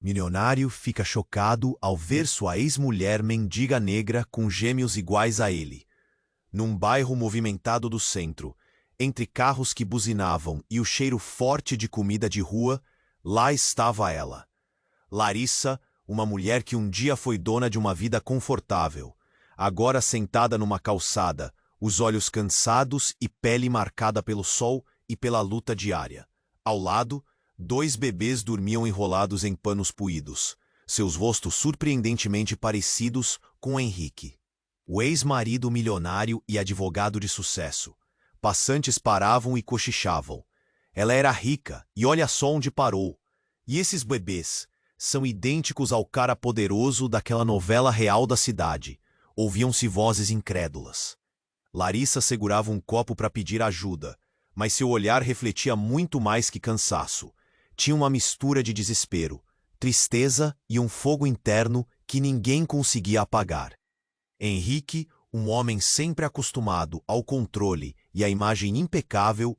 Milionário fica chocado ao ver sua ex-mulher mendiga negra com gêmeos iguais a ele. Num bairro movimentado do centro, entre carros que buzinavam e o cheiro forte de comida de rua, lá estava ela. Larissa, uma mulher que um dia foi dona de uma vida confortável, agora sentada numa calçada, os olhos cansados e pele marcada pelo sol e pela luta diária. Ao lado, 2 bebês dormiam enrolados em panos puídos, seus rostos surpreendentemente parecidos com Henrique, o ex-marido milionário e advogado de sucesso. Passantes paravam e cochichavam. Ela era rica e olha só onde parou. E esses bebês são idênticos ao cara poderoso daquela novela real da cidade. Ouviam-se vozes incrédulas. Larissa segurava um copo para pedir ajuda, mas seu olhar refletia muito mais que cansaço. Tinha uma mistura de desespero, tristeza e um fogo interno que ninguém conseguia apagar. Henrique, um homem sempre acostumado ao controle e à imagem impecável,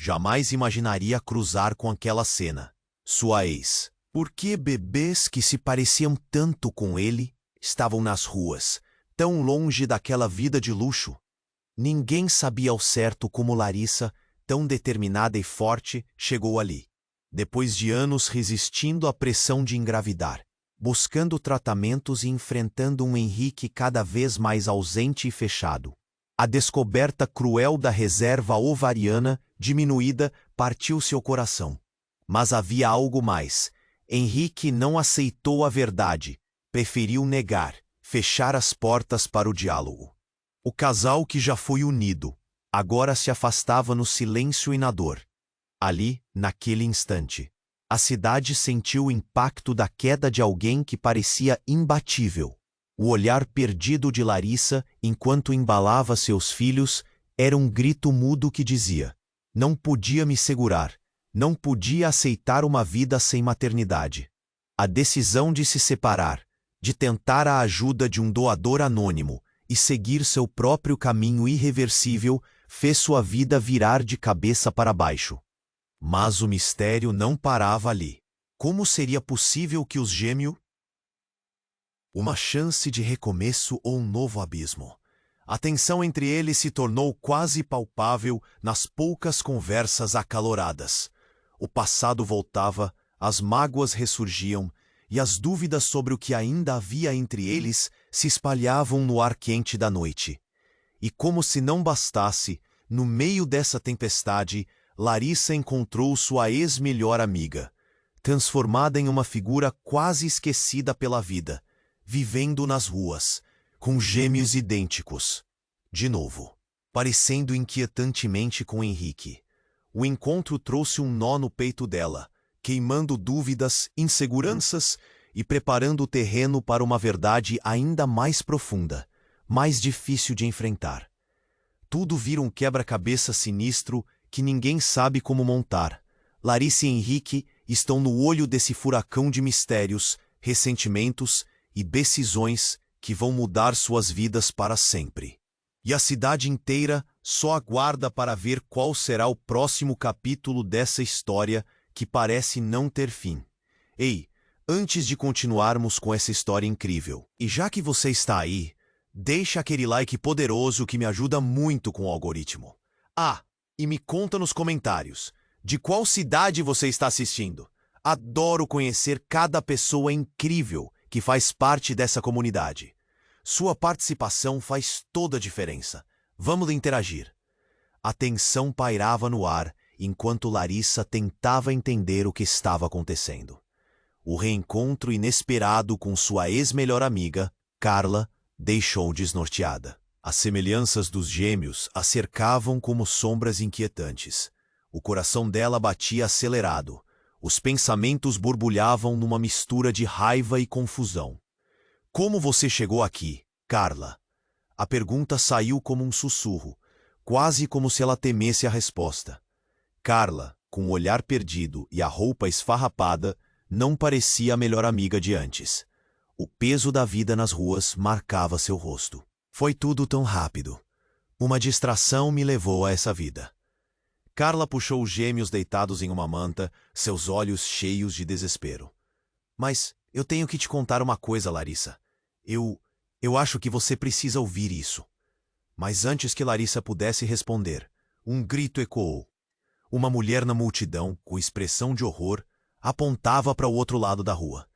jamais imaginaria cruzar com aquela cena. Sua ex. Por que bebês que se pareciam tanto com ele estavam nas ruas, tão longe daquela vida de luxo? Ninguém sabia ao certo como Larissa, tão determinada e forte, chegou ali. Depois de anos resistindo à pressão de engravidar, buscando tratamentos e enfrentando um Henrique cada vez mais ausente e fechado. A descoberta cruel da reserva ovariana diminuída partiu seu coração. Mas havia algo mais. Henrique não aceitou a verdade, preferiu negar, fechar as portas para o diálogo. O casal que já foi unido, agora se afastava no silêncio e na dor. Ali, naquele instante, a cidade sentiu o impacto da queda de alguém que parecia imbatível. O olhar perdido de Larissa, enquanto embalava seus filhos, era um grito mudo que dizia: não podia me segurar, não podia aceitar uma vida sem maternidade. A decisão de se separar, de tentar a ajuda de um doador anônimo e seguir seu próprio caminho irreversível, fez sua vida virar de cabeça para baixo. Mas o mistério não parava ali. Como seria possível que os gêmeos... Uma chance de recomeço ou um novo abismo. A tensão entre eles se tornou quase palpável nas poucas conversas acaloradas. O passado voltava, as mágoas ressurgiam, e as dúvidas sobre o que ainda havia entre eles se espalhavam no ar quente da noite. E como se não bastasse, no meio dessa tempestade, Larissa encontrou sua ex-melhor amiga, transformada em uma figura quase esquecida pela vida, vivendo nas ruas, com gêmeos idênticos. De novo, parecendo inquietantemente com Henrique. O encontro trouxe um nó no peito dela, queimando dúvidas, inseguranças e preparando o terreno para uma verdade ainda mais profunda, mais difícil de enfrentar. Tudo vira um quebra-cabeça sinistro que ninguém sabe como montar. Larissa e Henrique estão no olho desse furacão de mistérios, ressentimentos e decisões que vão mudar suas vidas para sempre. E a cidade inteira só aguarda para ver qual será o próximo capítulo dessa história que parece não ter fim. Ei, antes de continuarmos com essa história incrível, e já que você está aí, deixa aquele like poderoso que me ajuda muito com o algoritmo. Ah, e me conta nos comentários, de qual cidade você está assistindo? Adoro conhecer cada pessoa incrível que faz parte dessa comunidade. Sua participação faz toda a diferença. Vamos interagir. A tensão pairava no ar enquanto Larissa tentava entender o que estava acontecendo. O reencontro inesperado com sua ex-melhor amiga, Carla, deixou desnorteada. As semelhanças dos gêmeos a cercavam como sombras inquietantes. O coração dela batia acelerado. Os pensamentos borbulhavam numa mistura de raiva e confusão. Como você chegou aqui, Carla? A pergunta saiu como um sussurro, quase como se ela temesse a resposta. Carla, com o olhar perdido e a roupa esfarrapada, não parecia a melhor amiga de antes. O peso da vida nas ruas marcava seu rosto. Foi tudo tão rápido. Uma distração me levou a essa vida. Carla puxou os gêmeos deitados em uma manta, seus olhos cheios de desespero. Mas eu tenho que te contar uma coisa, Larissa. Eu acho que você precisa ouvir isso. Mas antes que Larissa pudesse responder, um grito ecoou. Uma mulher na multidão, com expressão de horror, apontava para o outro lado da rua.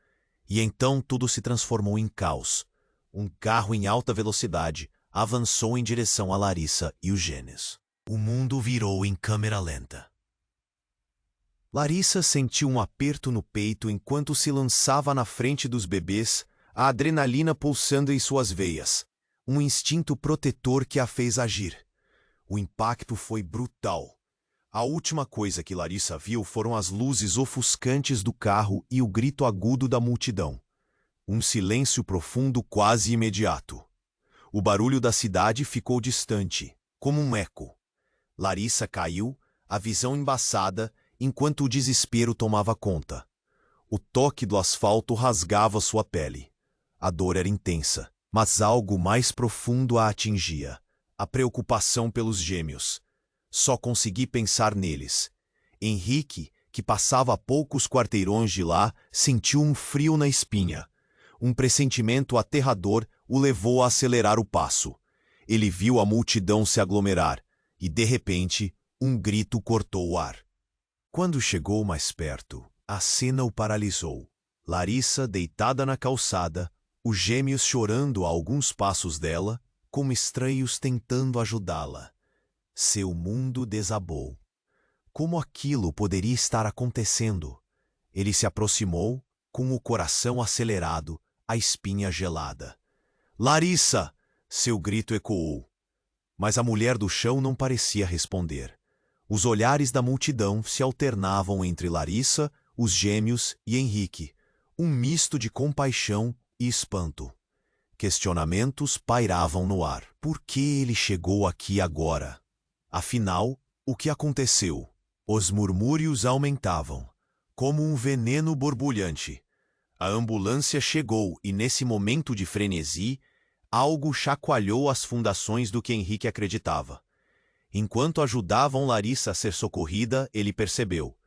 E então tudo se transformou em caos. Um carro em alta velocidade avançou em direção a Larissa e os gênios. O mundo virou em câmera lenta. Larissa sentiu um aperto no peito enquanto se lançava na frente dos bebês, a adrenalina pulsando em suas veias. Um instinto protetor que a fez agir. O impacto foi brutal. A última coisa que Larissa viu foram as luzes ofuscantes do carro e o grito agudo da multidão. Um silêncio profundo quase imediato. O barulho da cidade ficou distante, como um eco. Larissa caiu, a visão embaçada, enquanto o desespero tomava conta. O toque do asfalto rasgava sua pele. A dor era intensa, mas algo mais profundo a atingia. A preocupação pelos gêmeos. Só consegui pensar neles. Henrique, que passava a poucos quarteirões de lá, sentiu um frio na espinha. Um pressentimento aterrador o levou a acelerar o passo. Ele viu a multidão se aglomerar e, de repente, um grito cortou o ar. Quando chegou mais perto, a cena o paralisou. Larissa, deitada na calçada, os gêmeos chorando a alguns passos dela, como estranhos tentando ajudá-la. Seu mundo desabou. Como aquilo poderia estar acontecendo? Ele se aproximou, com o coração acelerado, a espinha gelada. Larissa! Seu grito ecoou. Mas a mulher do chão não parecia responder. Os olhares da multidão se alternavam entre Larissa, os gêmeos e Henrique, um misto de compaixão e espanto. Questionamentos pairavam no ar. Por que ele chegou aqui agora? Afinal, o que aconteceu? Os murmúrios aumentavam, como um veneno borbulhante. A ambulância chegou e, nesse momento de frenesi, algo chacoalhou as fundações do que Henrique acreditava. Enquanto ajudavam Larissa a ser socorrida, ele percebeu.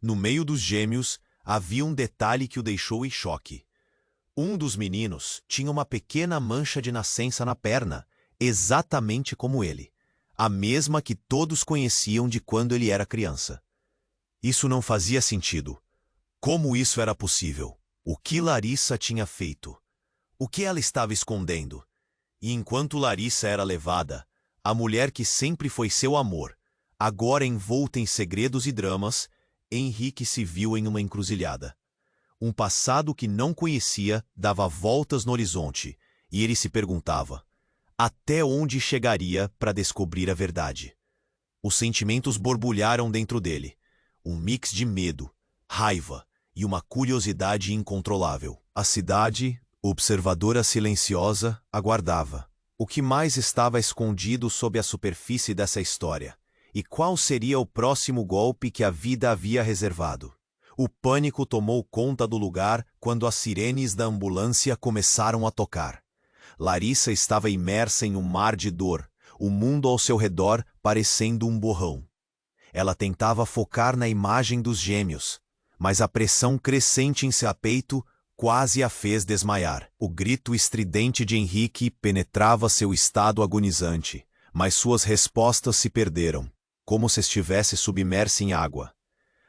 No meio dos gêmeos, havia um detalhe que o deixou em choque. Um dos meninos tinha uma pequena mancha de nascença na perna, exatamente como ele. A mesma que todos conheciam de quando ele era criança. Isso não fazia sentido. Como isso era possível? O que Larissa tinha feito? O que ela estava escondendo? E enquanto Larissa era levada, a mulher que sempre foi seu amor, agora envolta em segredos e dramas, Henrique se viu em uma encruzilhada. Um passado que não conhecia dava voltas no horizonte, e ele se perguntava: até onde chegaria para descobrir a verdade? Os sentimentos borbulharam dentro dele, um mix de medo, raiva e uma curiosidade incontrolável. A cidade, observadora silenciosa, aguardava. O que mais estava escondido sob a superfície dessa história? E qual seria o próximo golpe que a vida havia reservado? O pânico tomou conta do lugar quando as sirenes da ambulância começaram a tocar. Larissa estava imersa em um mar de dor, o mundo ao seu redor parecendo um borrão. Ela tentava focar na imagem dos gêmeos, mas a pressão crescente em seu peito quase a fez desmaiar. O grito estridente de Henrique penetrava seu estado agonizante, mas suas respostas se perderam, como se estivesse submersa em água.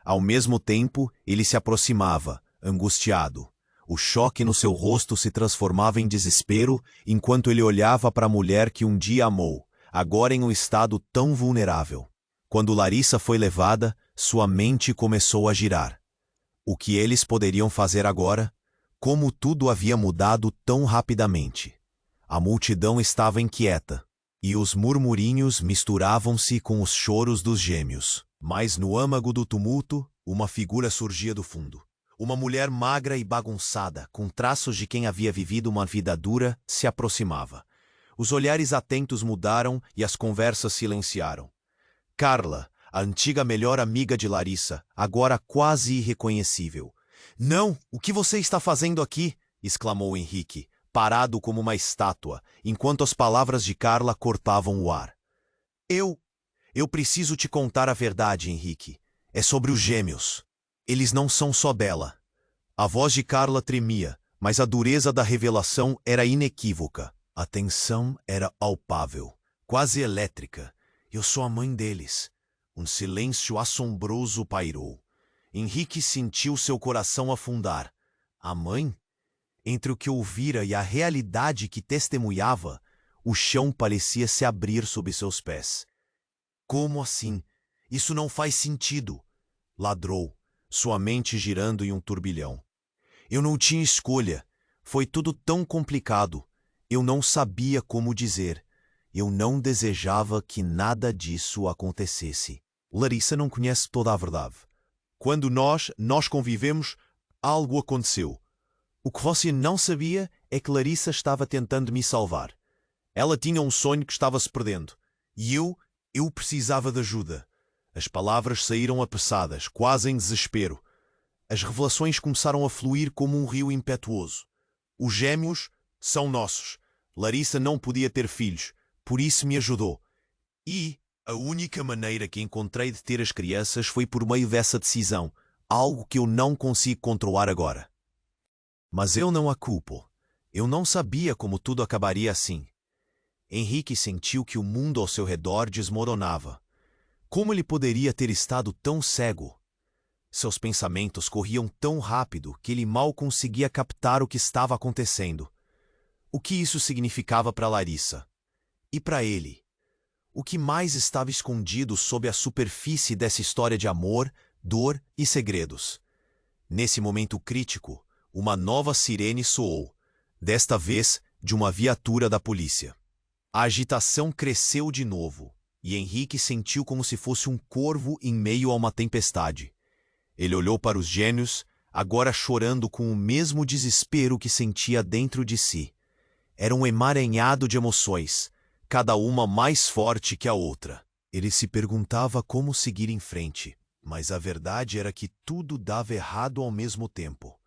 Ao mesmo tempo, ele se aproximava, angustiado. O choque no seu rosto se transformava em desespero enquanto ele olhava para a mulher que um dia amou, agora em um estado tão vulnerável. Quando Larissa foi levada, sua mente começou a girar. O que eles poderiam fazer agora? Como tudo havia mudado tão rapidamente. A multidão estava inquieta, e os murmurinhos misturavam-se com os choros dos gêmeos. Mas no âmago do tumulto, uma figura surgia do fundo. Uma mulher magra e bagunçada, com traços de quem havia vivido uma vida dura, se aproximava. Os olhares atentos mudaram e as conversas silenciaram. Carla, a antiga melhor amiga de Larissa, agora quase irreconhecível. "Não! O que você está fazendo aqui?" exclamou Henrique, parado como uma estátua, enquanto as palavras de Carla cortavam o ar. Eu preciso te contar a verdade, Henrique. É sobre os gêmeos. Eles não são só dela. A voz de Carla tremia, mas a dureza da revelação era inequívoca. A tensão era palpável, quase elétrica. Eu sou a mãe deles. Um silêncio assombroso pairou. Henrique sentiu seu coração afundar. A mãe? Entre o que ouvira e a realidade que testemunhava, o chão parecia se abrir sob seus pés. Como assim? Isso não faz sentido! Ladrou, sua mente girando em um turbilhão. Eu não tinha escolha. Foi tudo tão complicado. Eu não sabia como dizer. Eu não desejava que nada disso acontecesse. Larissa não conhece toda a verdade. Quando nós convivemos, algo aconteceu. O que você não sabia é que Larissa estava tentando me salvar. Ela tinha um sonho que estava se perdendo. E eu precisava de ajuda. As palavras saíram apressadas, quase em desespero. As revelações começaram a fluir como um rio impetuoso. Os gêmeos são nossos. Larissa não podia ter filhos, por isso me ajudou. E a única maneira que encontrei de ter as crianças foi por meio dessa decisão, algo que eu não consigo controlar agora. Mas eu não a culpo. Eu não sabia como tudo acabaria assim. Henrique sentiu que o mundo ao seu redor desmoronava. Como ele poderia ter estado tão cego? Seus pensamentos corriam tão rápido que ele mal conseguia captar o que estava acontecendo. O que isso significava para Larissa? E para ele? O que mais estava escondido sob a superfície dessa história de amor, dor e segredos? Nesse momento crítico, uma nova sirene soou, desta vez de uma viatura da polícia. A agitação cresceu de novo, e Henrique sentiu como se fosse um corvo em meio a uma tempestade. Ele olhou para os gêmeos, agora chorando com o mesmo desespero que sentia dentro de si. Era um emaranhado de emoções, cada uma mais forte que a outra. Ele se perguntava como seguir em frente, mas a verdade era que tudo dava errado ao mesmo tempo.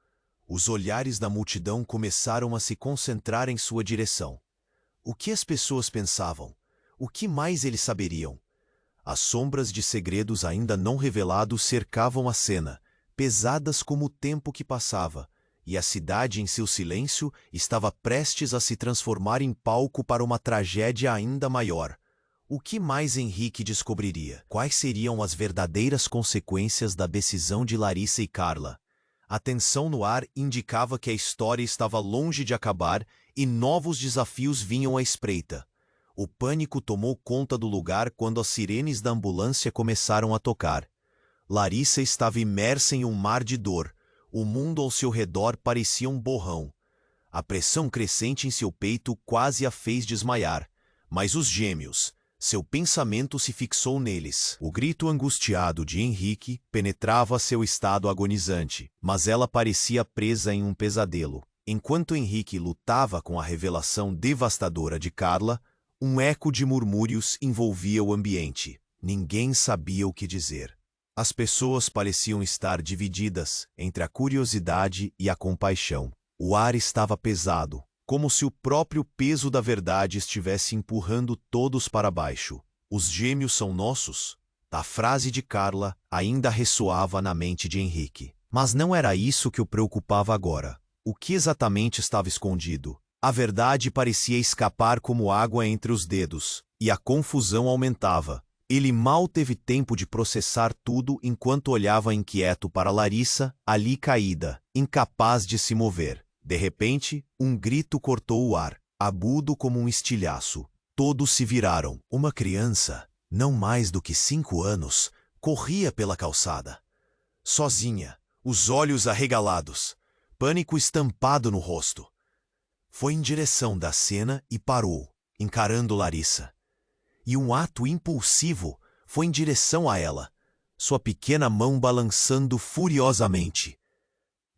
Os olhares da multidão começaram a se concentrar em sua direção. O que as pessoas pensavam? O que mais eles saberiam? As sombras de segredos ainda não revelados cercavam a cena, pesadas como o tempo que passava, e a cidade em seu silêncio estava prestes a se transformar em palco para uma tragédia ainda maior. O que mais Henrique descobriria? Quais seriam as verdadeiras consequências da decisão de Larissa e Carla? A tensão no ar indicava que a história estava longe de acabar e novos desafios vinham à espreita. O pânico tomou conta do lugar quando as sirenes da ambulância começaram a tocar. Larissa estava imersa em um mar de dor. O mundo ao seu redor parecia um borrão. A pressão crescente em seu peito quase a fez desmaiar. Mas os gêmeos, seu pensamento se fixou neles. O grito angustiado de Henrique penetrava seu estado agonizante, mas ela parecia presa em um pesadelo. Enquanto Henrique lutava com a revelação devastadora de Carla, um eco de murmúrios envolvia o ambiente. Ninguém sabia o que dizer. As pessoas pareciam estar divididas entre a curiosidade e a compaixão. O ar estava pesado, como se o próprio peso da verdade estivesse empurrando todos para baixo. Os gêmeos são nossos? A frase de Carla ainda ressoava na mente de Henrique. Mas não era isso que o preocupava agora. O que exatamente estava escondido? A verdade parecia escapar como água entre os dedos, e a confusão aumentava. Ele mal teve tempo de processar tudo enquanto olhava inquieto para Larissa, ali caída, incapaz de se mover. De repente, um grito cortou o ar, agudo como um estilhaço. Todos se viraram. Uma criança, não mais do que 5 anos, corria pela calçada. Sozinha, os olhos arregalados, pânico estampado no rosto. Foi em direção da cena e parou, encarando Larissa. E um ato impulsivo foi em direção a ela, sua pequena mão balançando furiosamente.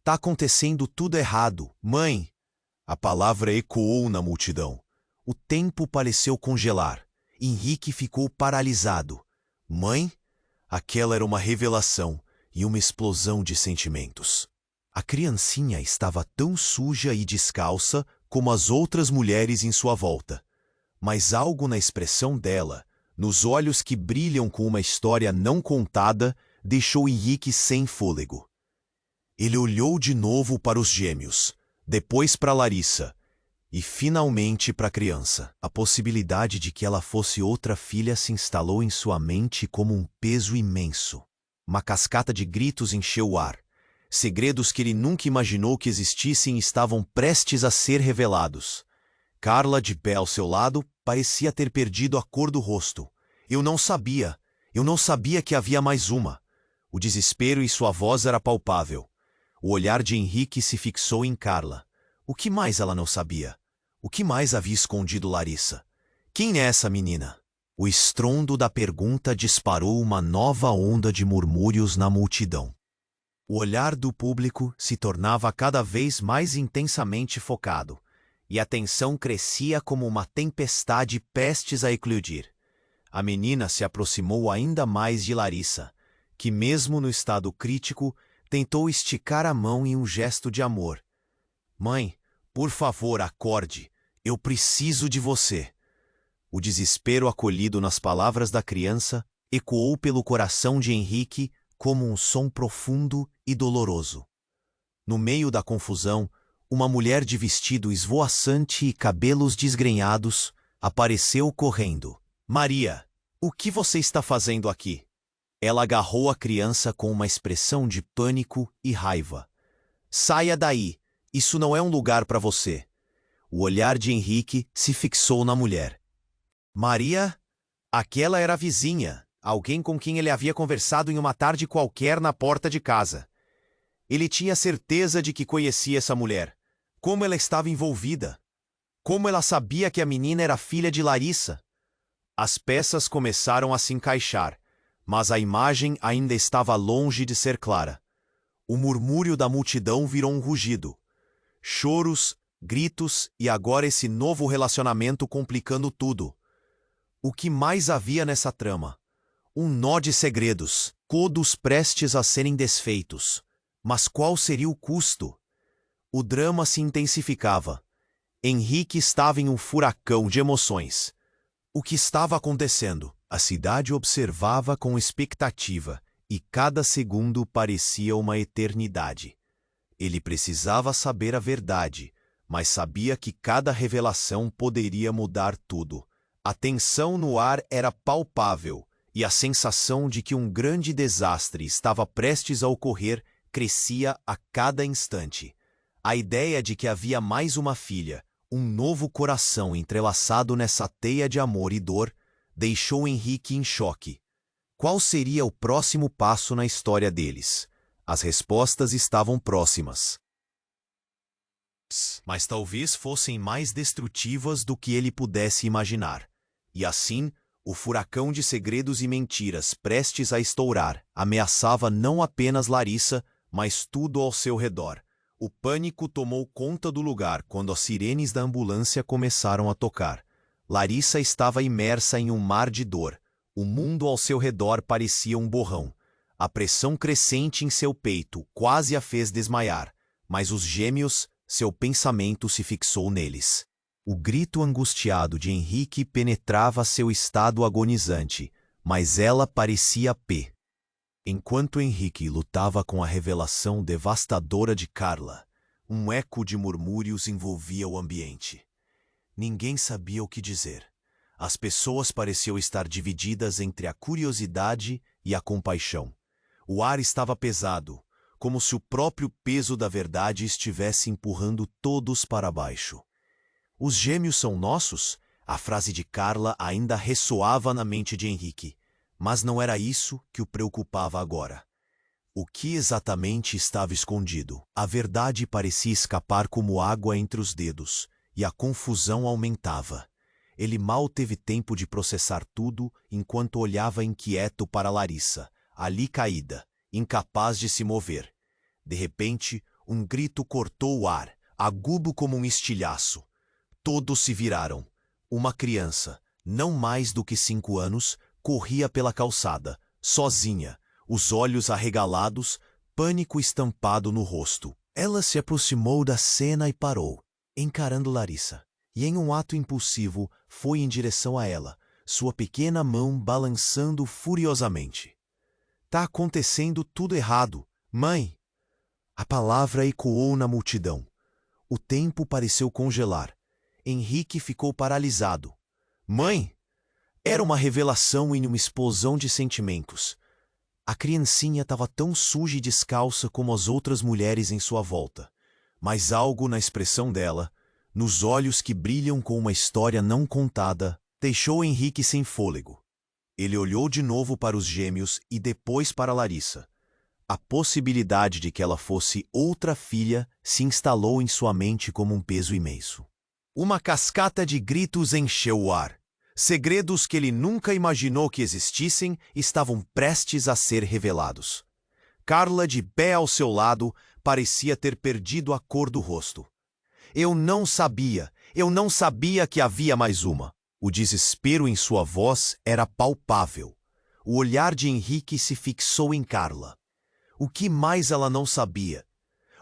Tá acontecendo tudo errado, mãe! A palavra ecoou na multidão. O tempo pareceu congelar. Henrique ficou paralisado. Mãe? Aquela era uma revelação e uma explosão de sentimentos. A criancinha estava tão suja e descalça como as outras mulheres em sua volta. Mas algo na expressão dela, nos olhos que brilham com uma história não contada, deixou Henrique sem fôlego. Ele olhou de novo para os gêmeos, depois para Larissa e finalmente para a criança. A possibilidade de que ela fosse outra filha se instalou em sua mente como um peso imenso. Uma cascata de gritos encheu o ar. Segredos que ele nunca imaginou que existissem estavam prestes a ser revelados. Carla, de pé ao seu lado, parecia ter perdido a cor do rosto. Eu não sabia que havia mais uma. O desespero em sua voz era palpável. O olhar de Henrique se fixou em Carla. O que mais ela não sabia? O que mais havia escondido Larissa? Quem é essa menina? O estrondo da pergunta disparou uma nova onda de murmúrios na multidão. O olhar do público se tornava cada vez mais intensamente focado, e a tensão crescia como uma tempestade prestes a eclodir. A menina se aproximou ainda mais de Larissa, que mesmo no estado crítico, tentou esticar a mão em um gesto de amor. Mãe, por favor, acorde. Eu preciso de você. O desespero acolhido nas palavras da criança ecoou pelo coração de Henrique como um som profundo e doloroso. No meio da confusão, uma mulher de vestido esvoaçante e cabelos desgrenhados apareceu correndo. Maria, o que você está fazendo aqui? Ela agarrou a criança com uma expressão de pânico e raiva. Saia daí! Isso não é um lugar para você. O olhar de Henrique se fixou na mulher. Maria? Aquela era a vizinha, alguém com quem ele havia conversado em uma tarde qualquer na porta de casa. Ele tinha certeza de que conhecia essa mulher. Como ela estava envolvida? Como ela sabia que a menina era filha de Larissa? As peças começaram a se encaixar, mas a imagem ainda estava longe de ser clara. O murmúrio da multidão virou um rugido. Choros, gritos e agora esse novo relacionamento complicando tudo. O que mais havia nessa trama? Um nó de segredos, todos prestes a serem desfeitos. Mas qual seria o custo? O drama se intensificava. Henrique estava em um furacão de emoções. O que estava acontecendo? A cidade observava com expectativa, e cada segundo parecia uma eternidade. Ele precisava saber a verdade, mas sabia que cada revelação poderia mudar tudo. A tensão no ar era palpável, e a sensação de que um grande desastre estava prestes a ocorrer crescia a cada instante. A ideia de que havia mais uma filha, um novo coração entrelaçado nessa teia de amor e dor, deixou Henrique em choque. Qual seria o próximo passo na história deles? As respostas estavam próximas. Mas talvez fossem mais destrutivas do que ele pudesse imaginar. E assim, o furacão de segredos e mentiras prestes a estourar ameaçava não apenas Larissa, mas tudo ao seu redor. O pânico tomou conta do lugar quando as sirenes da ambulância começaram a tocar. Larissa estava imersa em um mar de dor. O mundo ao seu redor parecia um borrão. A pressão crescente em seu peito quase a fez desmaiar, mas os gêmeos, seu pensamento se fixou neles. O grito angustiado de Henrique penetrava seu estado agonizante, mas ela parecia pé. Enquanto Henrique lutava com a revelação devastadora de Carla, um eco de murmúrios envolvia o ambiente. Ninguém sabia o que dizer. As pessoas pareciam estar divididas entre a curiosidade e a compaixão. O ar estava pesado, como se o próprio peso da verdade estivesse empurrando todos para baixo. Os gêmeos são nossos? A frase de Carla ainda ressoava na mente de Henrique, mas não era isso que o preocupava agora. O que exatamente estava escondido? A verdade parecia escapar como água entre os dedos, e a confusão aumentava. Ele mal teve tempo de processar tudo enquanto olhava inquieto para Larissa, ali caída, incapaz de se mover. De repente, um grito cortou o ar, agudo como um estilhaço. Todos se viraram. Uma criança, não mais do que 5 anos, corria pela calçada, sozinha, os olhos arregalados, pânico estampado no rosto. Ela se aproximou da cena e parou, encarando Larissa, e em um ato impulsivo foi em direção a ela, sua pequena mão balançando furiosamente. Tá acontecendo tudo errado, mãe! A palavra ecoou na multidão. O tempo pareceu congelar. Henrique ficou paralisado. Mãe! Era uma revelação em uma explosão de sentimentos. A criancinha estava tão suja e descalça como as outras mulheres em sua volta. Mas algo na expressão dela, nos olhos que brilham com uma história não contada, deixou Henrique sem fôlego. Ele olhou de novo para os gêmeos e depois para Larissa. A possibilidade de que ela fosse outra filha se instalou em sua mente como um peso imenso. Uma cascata de gritos encheu o ar. Segredos que ele nunca imaginou que existissem estavam prestes a ser revelados. Carla, de pé ao seu lado, parecia ter perdido a cor do rosto. Eu não sabia que havia mais uma. O desespero em sua voz era palpável. O olhar de Henrique se fixou em Carla. O que mais ela não sabia?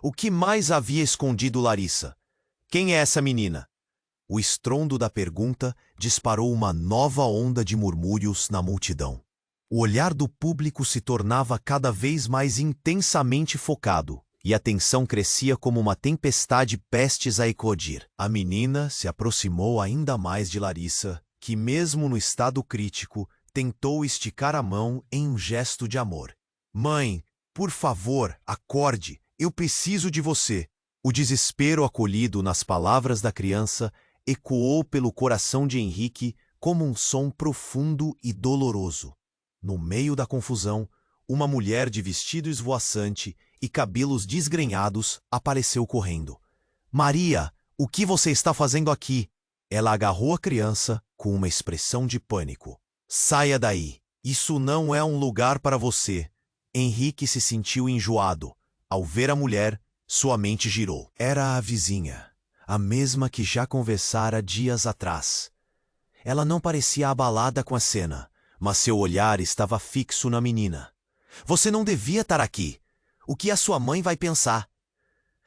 O que mais havia escondido Larissa? Quem é essa menina? O estrondo da pergunta disparou uma nova onda de murmúrios na multidão. O olhar do público se tornava cada vez mais intensamente focado, e a tensão crescia como uma tempestade prestes a eclodir. A menina se aproximou ainda mais de Larissa, que mesmo no estado crítico, tentou esticar a mão em um gesto de amor. Mãe, por favor, acorde, eu preciso de você. O desespero acolhido nas palavras da criança ecoou pelo coração de Henrique como um som profundo e doloroso. No meio da confusão, uma mulher de vestido esvoaçante e cabelos desgrenhados apareceu correndo. Maria, o que você está fazendo aqui? Ela agarrou a criança com uma expressão de pânico. Saia daí, isso não é um lugar para você. Henrique se sentiu enjoado. Ao ver a mulher, sua mente girou. Era a vizinha. A mesma que já conversara dias atrás. Ela não parecia abalada com a cena, mas seu olhar estava fixo na menina. Você não devia estar aqui. O que a sua mãe vai pensar?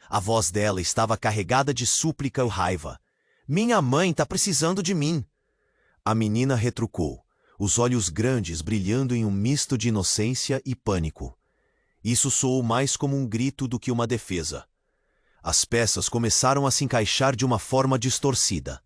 A voz dela estava carregada de súplica e raiva. Minha mãe está precisando de mim. A menina retrucou, os olhos grandes brilhando em um misto de inocência e pânico. Isso soou mais como um grito do que uma defesa. As peças começaram a se encaixar de uma forma distorcida.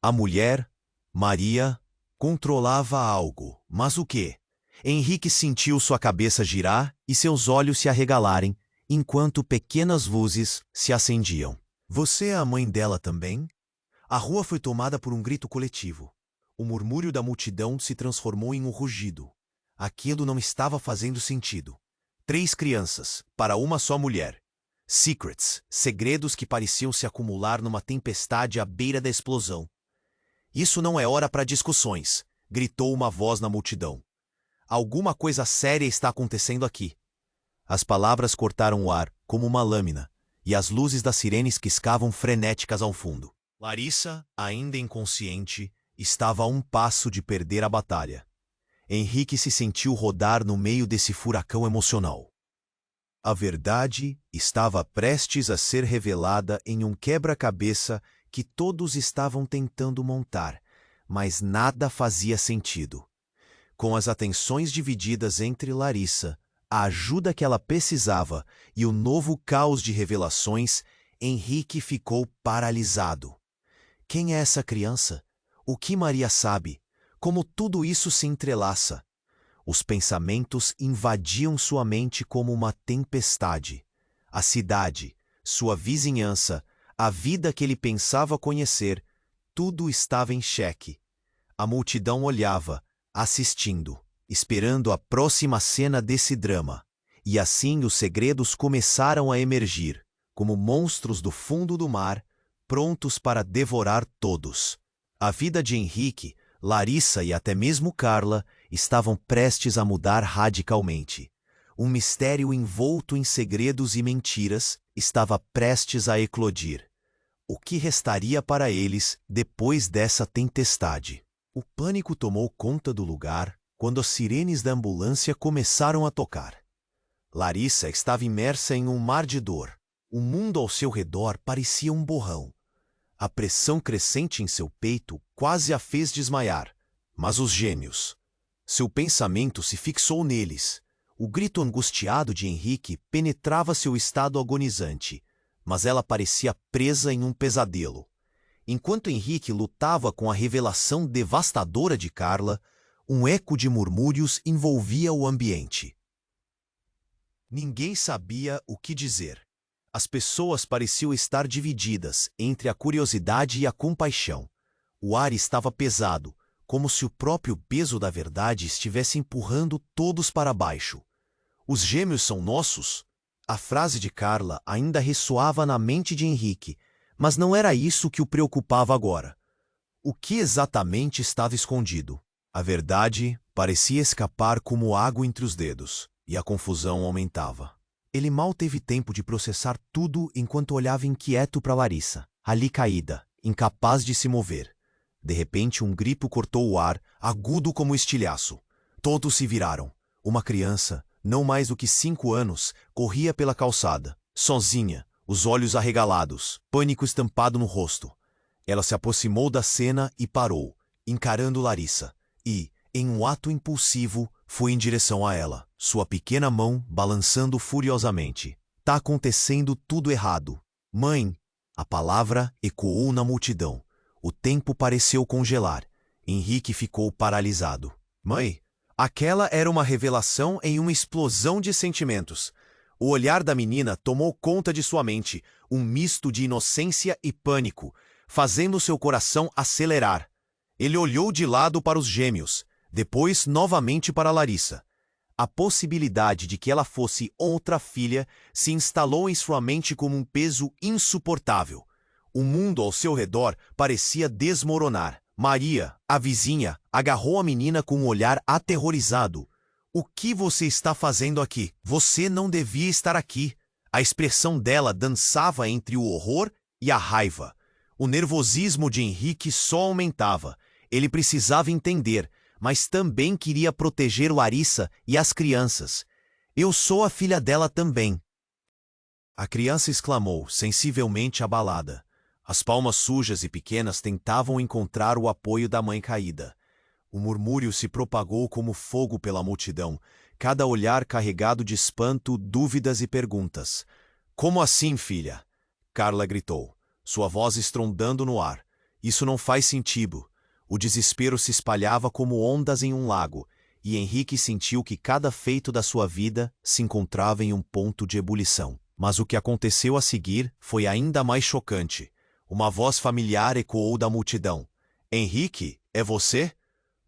A mulher, Maria, controlava algo, mas o quê? Henrique sentiu sua cabeça girar e seus olhos se arregalarem, enquanto pequenas luzes se acendiam. Você é a mãe dela também? A rua foi tomada por um grito coletivo. O murmúrio da multidão se transformou em um rugido. Aquilo não estava fazendo sentido. 3 crianças, para uma só mulher. Secrets, segredos que pareciam se acumular numa tempestade à beira da explosão. Isso não é hora para discussões, gritou uma voz na multidão. Alguma coisa séria está acontecendo aqui. As palavras cortaram o ar, como uma lâmina, e as luzes das sirenes quiscavam frenéticas ao fundo. Larissa, ainda inconsciente, estava a um passo de perder a batalha. Henrique se sentiu rodar no meio desse furacão emocional. A verdade estava prestes a ser revelada em um quebra-cabeça que todos estavam tentando montar, mas nada fazia sentido. Com as atenções divididas entre Larissa, a ajuda que ela precisava e o novo caos de revelações, Henrique ficou paralisado. Quem é essa criança? O que Maria sabe? Como tudo isso se entrelaça? Os pensamentos invadiam sua mente como uma tempestade. A cidade, sua vizinhança, a vida que ele pensava conhecer, tudo estava em xeque. A multidão olhava, assistindo, esperando a próxima cena desse drama. E assim os segredos começaram a emergir, como monstros do fundo do mar, prontos para devorar todos. A vida de Henrique, Larissa e até mesmo Carla estavam prestes a mudar radicalmente. Um mistério envolto em segredos e mentiras estava prestes a eclodir. O que restaria para eles depois dessa tempestade? O pânico tomou conta do lugar quando as sirenes da ambulância começaram a tocar. Larissa estava imersa em um mar de dor. O mundo ao seu redor parecia um borrão. A pressão crescente em seu peito quase a fez desmaiar. Mas os gêmeos. Seu pensamento se fixou neles. O grito angustiado de Henrique penetrava seu estado agonizante, mas ela parecia presa em um pesadelo. Enquanto Henrique lutava com a revelação devastadora de Carla, um eco de murmúrios envolvia o ambiente. Ninguém sabia o que dizer. As pessoas pareciam estar divididas entre a curiosidade e a compaixão. O ar estava pesado, como se o próprio peso da verdade estivesse empurrando todos para baixo. Os gêmeos são nossos? A frase de Carla ainda ressoava na mente de Henrique, mas não era isso que o preocupava agora. O que exatamente estava escondido? A verdade parecia escapar como água entre os dedos, e a confusão aumentava. Ele mal teve tempo de processar tudo enquanto olhava inquieto para Larissa, ali caída, incapaz de se mover. De repente, um grito cortou o ar, agudo como estilhaço. Todos se viraram. Uma criança, não mais do que 5 anos, corria pela calçada, sozinha, os olhos arregalados, pânico estampado no rosto. Ela se aproximou da cena e parou, encarando Larissa, e, em um ato impulsivo, foi em direção a ela, sua pequena mão balançando furiosamente. Tá acontecendo tudo errado. Mãe! A palavra ecoou na multidão. O tempo pareceu congelar. Henrique ficou paralisado. Mãe! Aquela era uma revelação em uma explosão de sentimentos. O olhar da menina tomou conta de sua mente, um misto de inocência e pânico, fazendo seu coração acelerar. Ele olhou de lado para os gêmeos, depois novamente para Larissa. A possibilidade de que ela fosse outra filha se instalou em sua mente como um peso insuportável. O mundo ao seu redor parecia desmoronar. Maria, a vizinha, agarrou a menina com um olhar aterrorizado. O que você está fazendo aqui? Você não devia estar aqui. A expressão dela dançava entre o horror e a raiva. O nervosismo de Henrique só aumentava. Ele precisava entender, mas também queria proteger Larissa e as crianças. Eu sou a filha dela também. A criança exclamou, sensivelmente abalada. As palmas sujas e pequenas tentavam encontrar o apoio da mãe caída. O murmúrio se propagou como fogo pela multidão, cada olhar carregado de espanto, dúvidas e perguntas. Como assim, filha? Carla gritou, sua voz estrondando no ar. Isso não faz sentido. O desespero se espalhava como ondas em um lago, e Henrique sentiu que cada feito da sua vida se encontrava em um ponto de ebulição. Mas o que aconteceu a seguir foi ainda mais chocante. Uma voz familiar ecoou da multidão. Henrique, é você?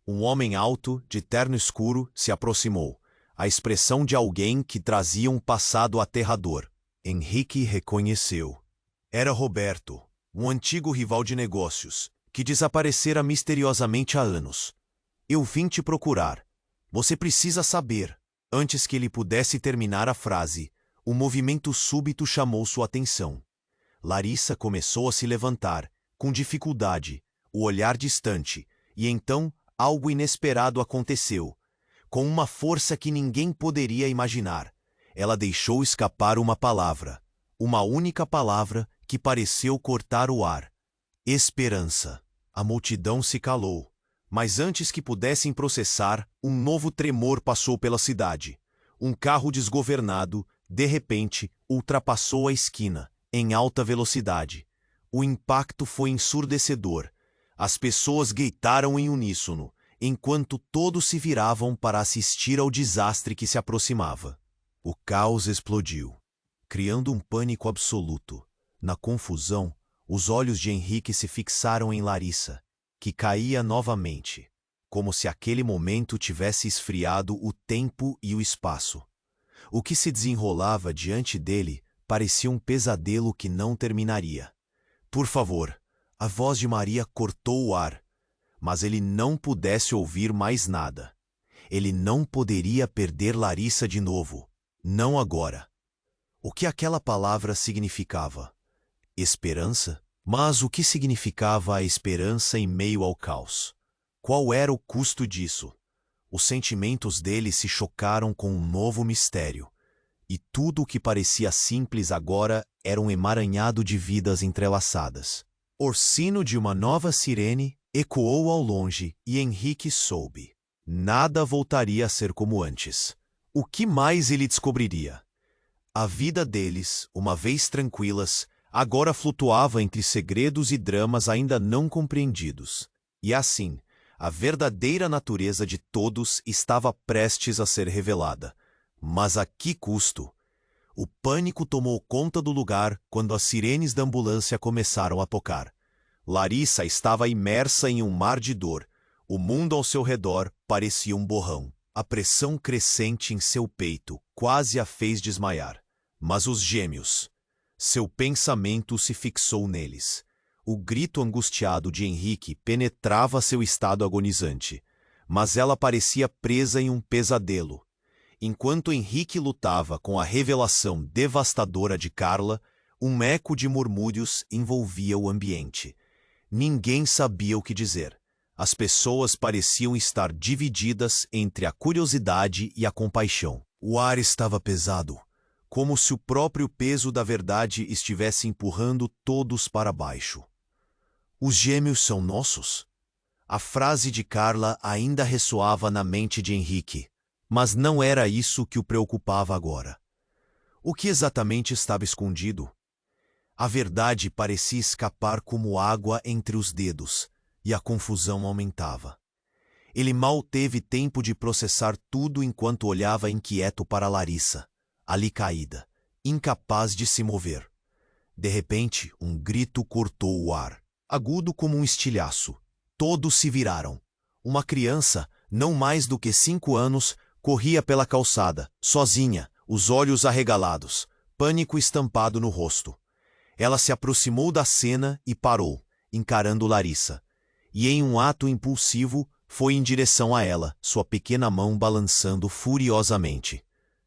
Um homem alto, de terno escuro, se aproximou. A expressão de alguém que trazia um passado aterrador. Henrique reconheceu. Era Roberto, um antigo rival de negócios, que desaparecera misteriosamente há anos. Eu vim te procurar. Você precisa saber. Antes que ele pudesse terminar a frase, um movimento súbito chamou sua atenção. Larissa começou a se levantar, com dificuldade, o olhar distante, e então algo inesperado aconteceu. Com uma força que ninguém poderia imaginar, ela deixou escapar uma palavra, uma única palavra que pareceu cortar o ar. Esperança. A multidão se calou, mas antes que pudessem processar, um novo tremor passou pela cidade. Um carro desgovernado, de repente, ultrapassou a esquina, em alta velocidade. O impacto foi ensurdecedor. As pessoas gritaram em uníssono, enquanto todos se viravam para assistir ao desastre que se aproximava. O caos explodiu, criando um pânico absoluto. Na confusão, os olhos de Henrique se fixaram em Larissa, que caía novamente, como se aquele momento tivesse esfriado o tempo e o espaço. O que se desenrolava diante dele parecia um pesadelo que não terminaria. Por favor, a voz de Maria cortou o ar, mas ele não pudesse ouvir mais nada. Ele não poderia perder Larissa de novo, não agora. O que aquela palavra significava? Esperança? Mas o que significava a esperança em meio ao caos? Qual era o custo disso? Os sentimentos dele se chocaram com um novo mistério. E tudo o que parecia simples agora era um emaranhado de vidas entrelaçadas. O sino de uma nova sirene ecoou ao longe e Henrique soube. Nada voltaria a ser como antes. O que mais ele descobriria? A vida deles, uma vez tranquilas, agora flutuava entre segredos e dramas ainda não compreendidos. E assim, a verdadeira natureza de todos estava prestes a ser revelada. Mas a que custo? O pânico tomou conta do lugar quando as sirenes da ambulância começaram a tocar. Larissa estava imersa em um mar de dor. O mundo ao seu redor parecia um borrão. A pressão crescente em seu peito quase a fez desmaiar. Mas os gêmeos... Seu pensamento se fixou neles. O grito angustiado de Henrique penetrava seu estado agonizante. Mas ela parecia presa em um pesadelo. Enquanto Henrique lutava com a revelação devastadora de Carla, um eco de murmúrios envolvia o ambiente. Ninguém sabia o que dizer. As pessoas pareciam estar divididas entre a curiosidade e a compaixão. O ar estava pesado, como se o próprio peso da verdade estivesse empurrando todos para baixo. Os gêmeos são nossos? A frase de Carla ainda ressoava na mente de Henrique. Mas não era isso que o preocupava agora. O que exatamente estava escondido? A verdade parecia escapar como água entre os dedos, e a confusão aumentava. Ele mal teve tempo de processar tudo enquanto olhava inquieto para Larissa, ali caída, incapaz de se mover. De repente, um grito cortou o ar, agudo como um estilhaço. Todos se viraram. Uma criança, não mais do que 5 anos, corria pela calçada, sozinha, os olhos arregalados, pânico estampado no rosto. Ela se aproximou da cena e parou, encarando Larissa. E em um ato impulsivo, foi em direção a ela, sua pequena mão balançando furiosamente.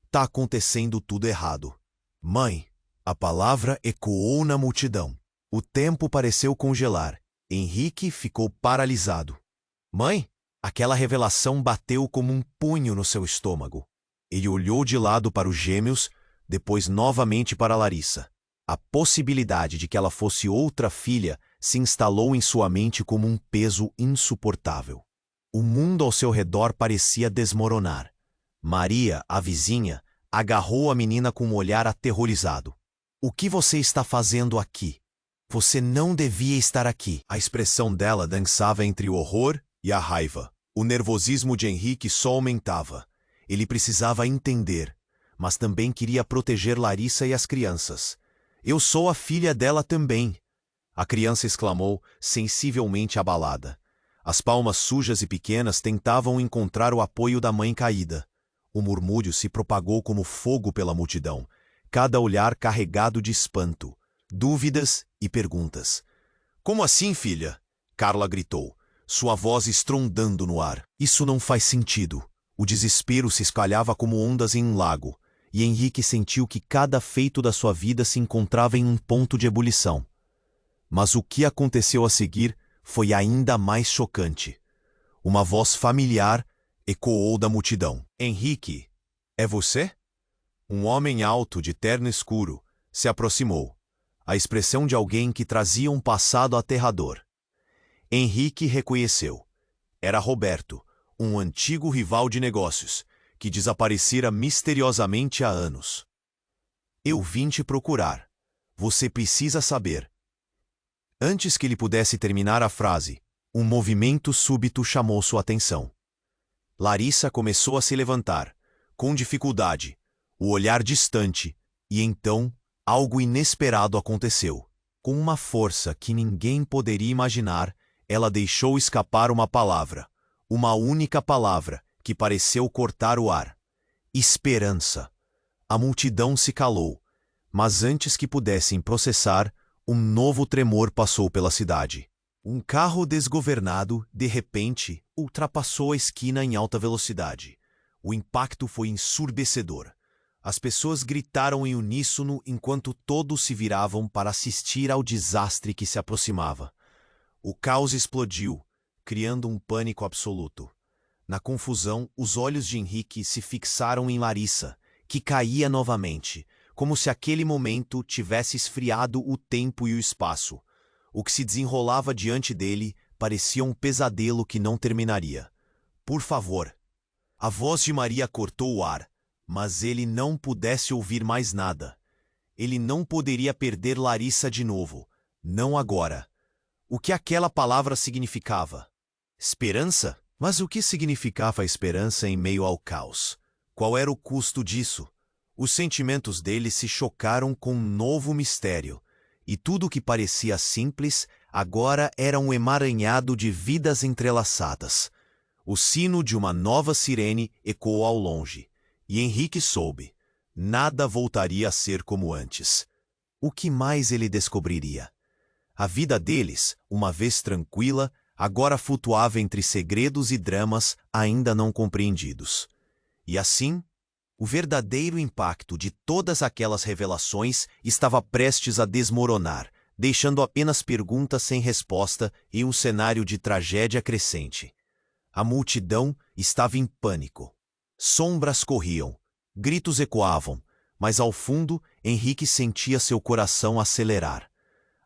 Tá acontecendo tudo errado. Mãe! A palavra ecoou na multidão. O tempo pareceu congelar. Henrique ficou paralisado. Mãe! Aquela revelação bateu como um punho no seu estômago. Ele olhou de lado para os gêmeos, depois novamente para Larissa. A possibilidade de que ela fosse outra filha se instalou em sua mente como um peso insuportável. O mundo ao seu redor parecia desmoronar. Maria, a vizinha, agarrou a menina com um olhar aterrorizado. O que você está fazendo aqui? Você não devia estar aqui. A expressão dela dançava entre o horror e a raiva. O nervosismo de Henrique só aumentava. Ele precisava entender, mas também queria proteger Larissa e as crianças. Eu sou a filha dela também. A criança exclamou, sensivelmente abalada. As palmas sujas e pequenas tentavam encontrar o apoio da mãe caída. O murmúrio se propagou como fogo pela multidão, cada olhar carregado de espanto, dúvidas e perguntas. Como assim, filha? Carla gritou, sua voz estrondando no ar. Isso não faz sentido. O desespero se espalhava como ondas em um lago, e Henrique sentiu que cada feito da sua vida se encontrava em um ponto de ebulição. Mas o que aconteceu a seguir foi ainda mais chocante. Uma voz familiar ecoou da multidão. Henrique, é você? Um homem alto de terno escuro se aproximou, a expressão de alguém que trazia um passado aterrador. Henrique reconheceu. Era Roberto, um antigo rival de negócios, que desaparecera misteriosamente há anos. Eu vim te procurar. Você precisa saber. Antes que ele pudesse terminar a frase, um movimento súbito chamou sua atenção. Larissa começou a se levantar, com dificuldade, o olhar distante, e então algo inesperado aconteceu. Com uma força que ninguém poderia imaginar, ela deixou escapar uma palavra, uma única palavra, que pareceu cortar o ar. Esperança. A multidão se calou, mas antes que pudessem processar, um novo tremor passou pela cidade. Um carro desgovernado, de repente, ultrapassou a esquina em alta velocidade. O impacto foi ensurdecedor. As pessoas gritaram em uníssono enquanto todos se viravam para assistir ao desastre que se aproximava. O caos explodiu, criando um pânico absoluto. Na confusão, os olhos de Henrique se fixaram em Larissa, que caía novamente, como se aquele momento tivesse esfriado o tempo e o espaço. O que se desenrolava diante dele parecia um pesadelo que não terminaria. Por favor. A voz de Maria cortou o ar, Mas ele não pudesse ouvir mais nada. Ele não poderia perder Larissa de novo. Não agora. O que aquela palavra significava? Esperança? Mas o que significava a esperança em meio ao caos? Qual era o custo disso? Os sentimentos dele se chocaram com um novo mistério, e tudo o que parecia simples agora era um emaranhado de vidas entrelaçadas. O sino de uma nova sirene ecoou ao longe, e Henrique soube. Nada voltaria a ser como antes. O que mais ele descobriria? A vida deles, uma vez tranquila, agora flutuava entre segredos e dramas ainda não compreendidos. E assim, o verdadeiro impacto de todas aquelas revelações estava prestes a desmoronar, deixando apenas perguntas sem resposta em um cenário de tragédia crescente. A multidão estava em pânico. Sombras corriam, gritos ecoavam, mas ao fundo Henrique sentia seu coração acelerar.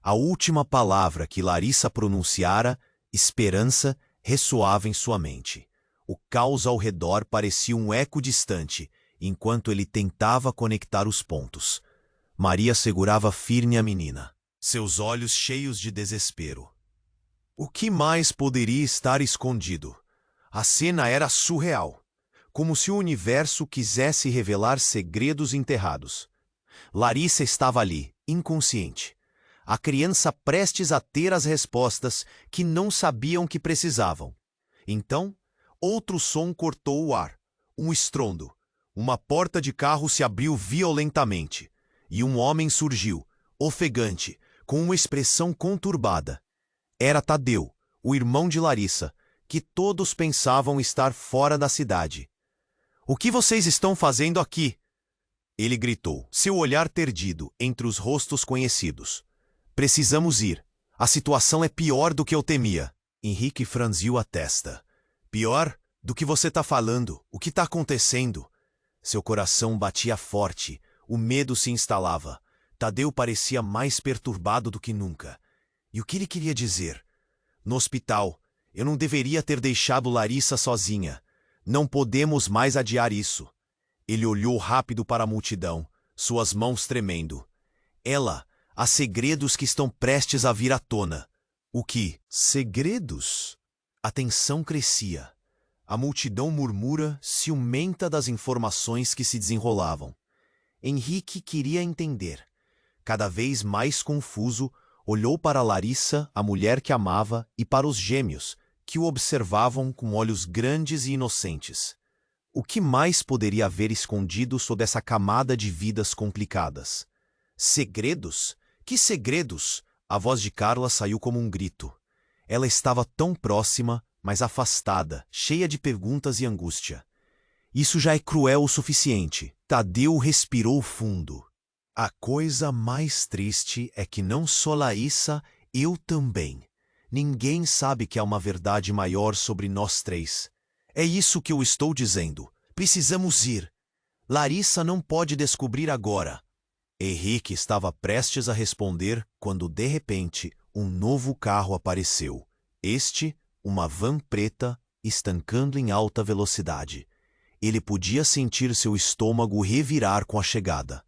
A última palavra que Larissa pronunciara, esperança, ressoava em sua mente. O caos ao redor parecia um eco distante, enquanto ele tentava conectar os pontos. Maria segurava firme a menina, seus olhos cheios de desespero. O que mais poderia estar escondido? A cena era surreal, como se o universo quisesse revelar segredos enterrados. Larissa estava ali, inconsciente. A criança prestes a ter as respostas que não sabiam que precisavam. Então, outro som cortou o ar. Um estrondo. Uma porta de carro se abriu violentamente. E um homem surgiu, ofegante, com uma expressão conturbada. Era Tadeu, o irmão de Larissa, que todos pensavam estar fora da cidade. "O que vocês estão fazendo aqui?" Ele gritou, seu olhar perdido entre os rostos conhecidos. "Precisamos ir. A situação é pior do que eu temia." Henrique franziu a testa. "Pior? Do que você está falando? O que está acontecendo?" Seu coração batia forte. O medo se instalava. Tadeu parecia mais perturbado do que nunca. E o que ele queria dizer? "No hospital. Eu não deveria ter deixado Larissa sozinha. Não podemos mais adiar isso." Ele olhou rápido para a multidão, suas mãos tremendo. "Ela... Há segredos que estão prestes a vir à tona." "O que? Segredos?" A tensão crescia. A multidão murmura, ciumenta das informações que se desenrolavam. Henrique queria entender. Cada vez mais confuso, olhou para Larissa, a mulher que amava, e para os gêmeos, que o observavam com olhos grandes e inocentes. O que mais poderia haver escondido sob essa camada de vidas complicadas? Segredos? Que segredos? A voz de Carla saiu como um grito. Ela estava tão próxima, mas afastada, cheia de perguntas e angústia. Isso já é cruel o suficiente. Tadeu respirou fundo. A coisa mais triste é que não só Larissa, eu também. Ninguém sabe que há uma verdade maior sobre nós três. É isso que eu estou dizendo. Precisamos ir. Larissa não pode descobrir agora. Henrique estava prestes a responder quando, de repente, um novo carro apareceu. Uma van preta, estancando em alta velocidade. Ele podia sentir seu estômago revirar com a chegada.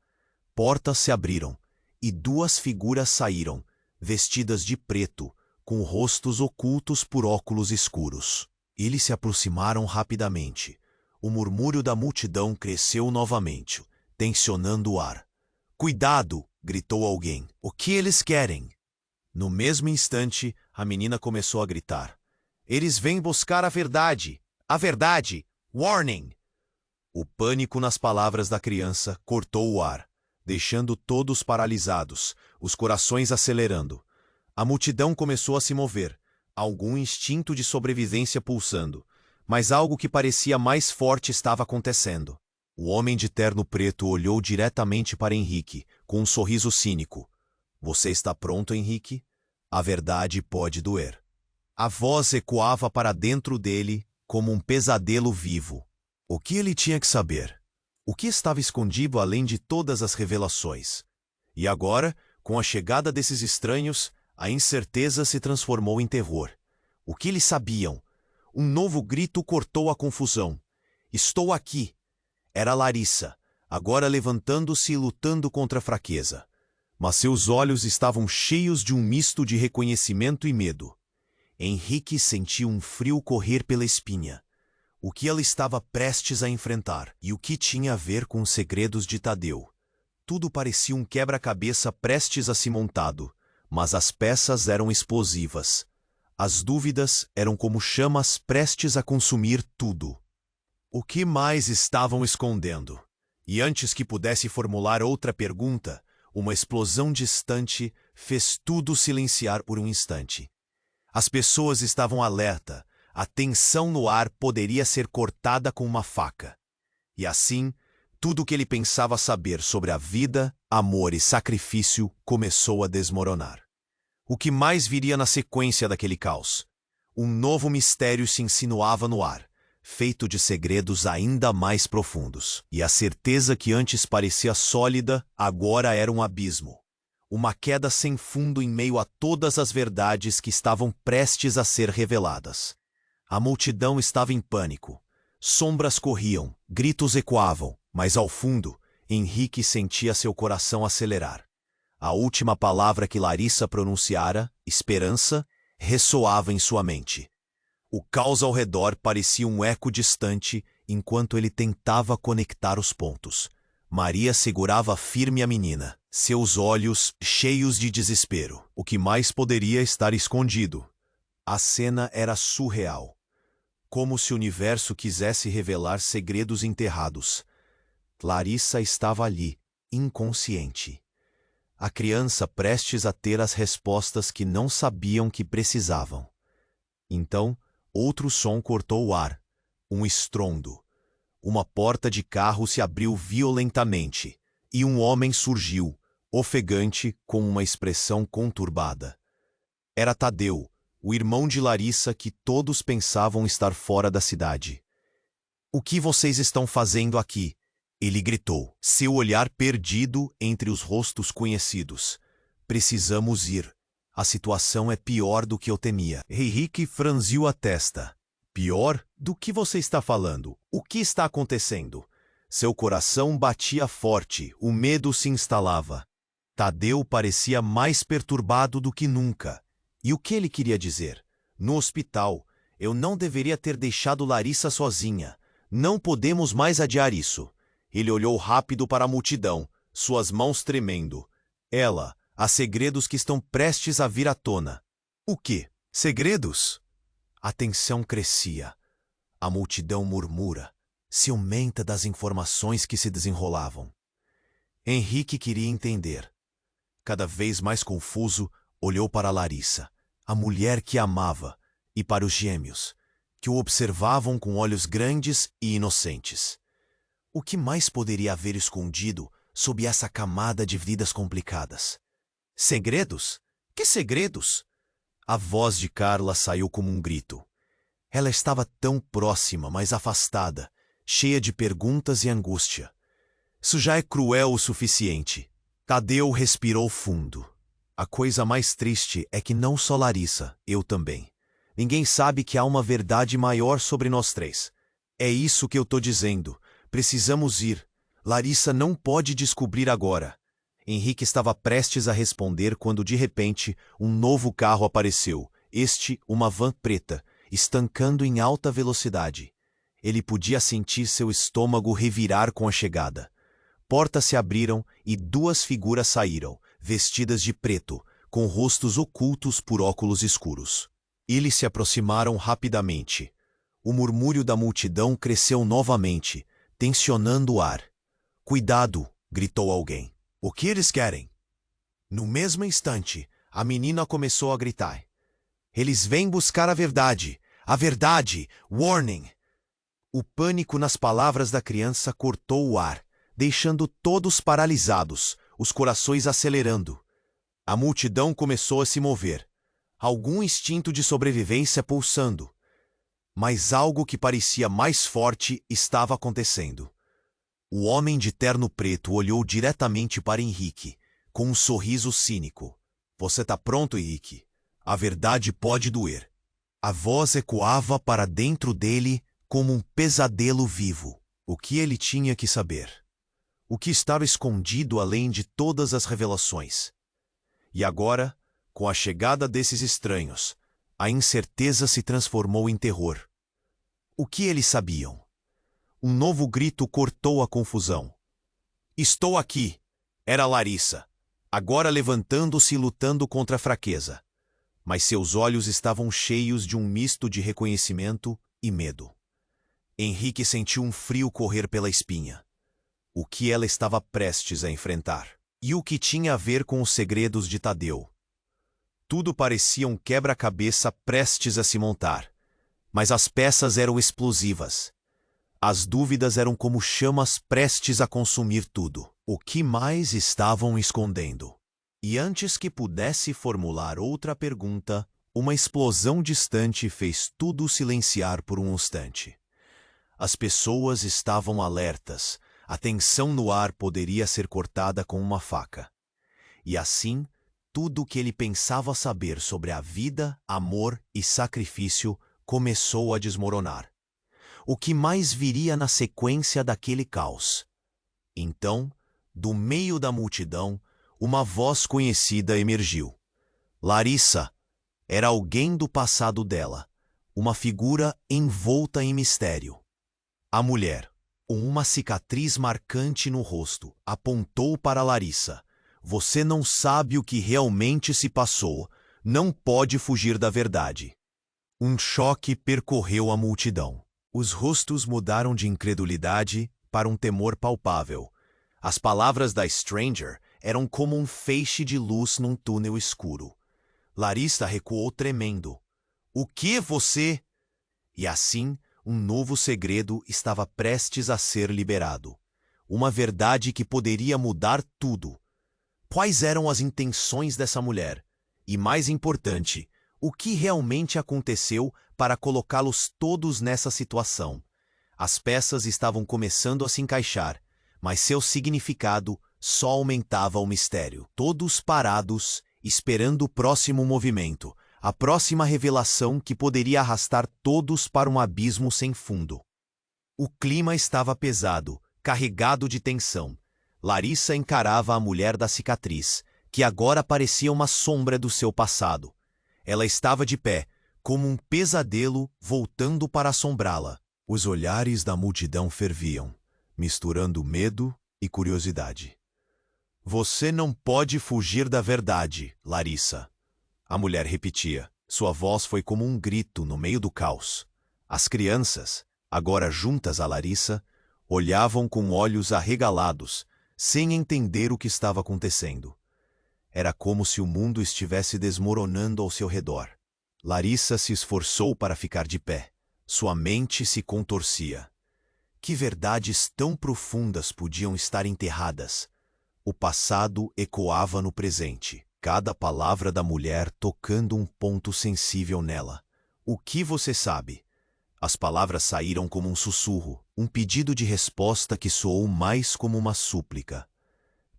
Portas se abriram, e duas figuras saíram, vestidas de preto, com rostos ocultos por óculos escuros. Eles se aproximaram rapidamente. O murmúrio da multidão cresceu novamente, tensionando o ar. "Cuidado!" gritou alguém. "O que eles querem?" No mesmo instante, a menina começou a gritar. "Eles vêm buscar a verdade! A verdade! Warning!" O pânico nas palavras da criança cortou o ar, deixando todos paralisados, os corações acelerando. A multidão começou a se mover, algum instinto de sobrevivência pulsando, mas algo que parecia mais forte estava acontecendo. O homem de terno preto olhou diretamente para Henrique, com um sorriso cínico. "Você está pronto, Henrique? A verdade pode doer." A voz ecoava para dentro dele como um pesadelo vivo. O que ele tinha que saber? O que estava escondido além de todas as revelações? E agora, com a chegada desses estranhos, a incerteza se transformou em terror. O que eles sabiam? Um novo grito cortou a confusão. "Estou aqui!" Era Larissa, agora levantando-se e lutando contra a fraqueza. Mas seus olhos estavam cheios de um misto de reconhecimento e medo. Henrique sentiu um frio correr pela espinha. O que ela estava prestes a enfrentar e o que tinha a ver com os segredos de Tadeu. Tudo parecia um quebra-cabeça prestes a se montado, mas as peças eram explosivas. As dúvidas eram como chamas prestes a consumir tudo. O que mais estavam escondendo? E antes que pudesse formular outra pergunta, uma explosão distante fez tudo silenciar por um instante. As pessoas estavam alerta. A tensão no ar poderia ser cortada com uma faca. E assim, tudo o que ele pensava saber sobre a vida, amor e sacrifício começou a desmoronar. O que mais viria na sequência daquele caos? Um novo mistério se insinuava no ar, feito de segredos ainda mais profundos. E a certeza que antes parecia sólida, agora era um abismo. Uma queda sem fundo em meio a todas as verdades que estavam prestes a ser reveladas. A multidão estava em pânico. Sombras corriam, gritos ecoavam, mas ao fundo, Henrique sentia seu coração acelerar. A última palavra que Larissa pronunciara, esperança, ressoava em sua mente. O caos ao redor parecia um eco distante enquanto ele tentava conectar os pontos. Maria segurava firme a menina, seus olhos cheios de desespero. O que mais poderia estar escondido? A cena era surreal. Como se o universo quisesse revelar segredos enterrados. Larissa estava ali, inconsciente. A criança prestes a ter as respostas que não sabiam que precisavam. Então, outro som cortou o ar. Um estrondo. Uma porta de carro se abriu violentamente, e um homem surgiu, ofegante, com uma expressão conturbada. Era Tadeu, o irmão de Larissa que todos pensavam estar fora da cidade. "O que vocês estão fazendo aqui?" ele gritou, seu olhar perdido entre os rostos conhecidos. "Precisamos ir. A situação é pior do que eu temia." Henrique franziu a testa. "Pior? Do que você está falando? O que está acontecendo?" Seu coração batia forte, o medo se instalava. Tadeu parecia mais perturbado do que nunca. E o que ele queria dizer? "No hospital, eu não deveria ter deixado Larissa sozinha. Não podemos mais adiar isso." Ele olhou rápido para a multidão, suas mãos tremendo. "Ela, há segredos que estão prestes a vir à tona." "O quê? Segredos?" A tensão crescia. A multidão murmura, ciumenta das informações que se desenrolavam. Henrique queria entender. Cada vez mais confuso, olhou para Larissa, a mulher que amava, e para os gêmeos, que o observavam com olhos grandes e inocentes. O que mais poderia haver escondido sob essa camada de vidas complicadas? Segredos? Que segredos? A voz de Carla saiu como um grito. Ela estava tão próxima, mas afastada, cheia de perguntas e angústia. Isso já é cruel o suficiente. Tadeu respirou fundo. A coisa mais triste é que não só Larissa, eu também. Ninguém sabe que há uma verdade maior sobre nós três. É isso que eu tô dizendo. Precisamos ir. Larissa não pode descobrir agora. Henrique estava prestes a responder quando de repente um novo carro apareceu. Uma van preta, estancando em alta velocidade. Ele podia sentir seu estômago revirar com a chegada. Portas se abriram e duas figuras saíram, vestidas de preto, com rostos ocultos por óculos escuros. Eles se aproximaram rapidamente. O murmúrio da multidão cresceu novamente, tensionando o ar. "Cuidado!" gritou alguém. "O que eles querem?" No mesmo instante, a menina começou a gritar. "Eles vêm buscar a verdade! A verdade! Warning!" O pânico nas palavras da criança cortou o ar, deixando todos paralisados, os corações acelerando. A multidão começou a se mover, algum instinto de sobrevivência pulsando. Mas algo que parecia mais forte estava acontecendo. O homem de terno preto olhou diretamente para Henrique, com um sorriso cínico. "Você tá pronto, Henrique? A verdade pode doer." A voz ecoava para dentro dele como um pesadelo vivo. O que ele tinha que saber? O que estava escondido além de todas as revelações? E agora, com a chegada desses estranhos, a incerteza se transformou em terror. O que eles sabiam? Um novo grito cortou a confusão. Estou aqui! Era Larissa, agora levantando-se e lutando contra a fraqueza. Mas seus olhos estavam cheios de um misto de reconhecimento e medo. Henrique sentiu um frio correr pela espinha. O que ela estava prestes a enfrentar? E o que tinha a ver com os segredos de Tadeu? Tudo parecia um quebra-cabeça prestes a se montar. Mas as peças eram explosivas. As dúvidas eram como chamas prestes a consumir tudo. O que mais estavam escondendo? E antes que pudesse formular outra pergunta, uma explosão distante fez tudo silenciar por um instante. As pessoas estavam alertas. A tensão no ar poderia ser cortada com uma faca. E assim, tudo o que ele pensava saber sobre a vida, amor e sacrifício começou a desmoronar. O que mais viria na sequência daquele caos? Então, do meio da multidão, uma voz conhecida emergiu. Larissa era alguém do passado dela, uma figura envolta em mistério. A mulher, com uma cicatriz marcante no rosto, apontou para Larissa. Você não sabe o que realmente se passou, não pode fugir da verdade. Um choque percorreu a multidão. Os rostos mudaram de incredulidade para um temor palpável. As palavras da Stranger eram como um feixe de luz num túnel escuro. Larissa recuou tremendo. O que você? E assim, um novo segredo estava prestes a ser liberado. Uma verdade que poderia mudar tudo. Quais eram as intenções dessa mulher? E mais importante, o que realmente aconteceu para colocá-los todos nessa situação? As peças estavam começando a se encaixar, mas seu significado só aumentava o mistério. Todos parados, esperando o próximo movimento, a próxima revelação que poderia arrastar todos para um abismo sem fundo. O clima estava pesado, carregado de tensão. Larissa encarava a mulher da cicatriz, que agora parecia uma sombra do seu passado. Ela estava de pé, como um pesadelo voltando para assombrá-la. Os olhares da multidão ferviam, misturando medo e curiosidade. Você não pode fugir da verdade, Larissa. A mulher repetia. Sua voz foi como um grito no meio do caos. As crianças, agora juntas a Larissa, olhavam com olhos arregalados, sem entender o que estava acontecendo. Era como se o mundo estivesse desmoronando ao seu redor. Larissa se esforçou para ficar de pé. Sua mente se contorcia. Que verdades tão profundas podiam estar enterradas? O passado ecoava no presente, cada palavra da mulher tocando um ponto sensível nela. O que você sabe? As palavras saíram como um sussurro, um pedido de resposta que soou mais como uma súplica.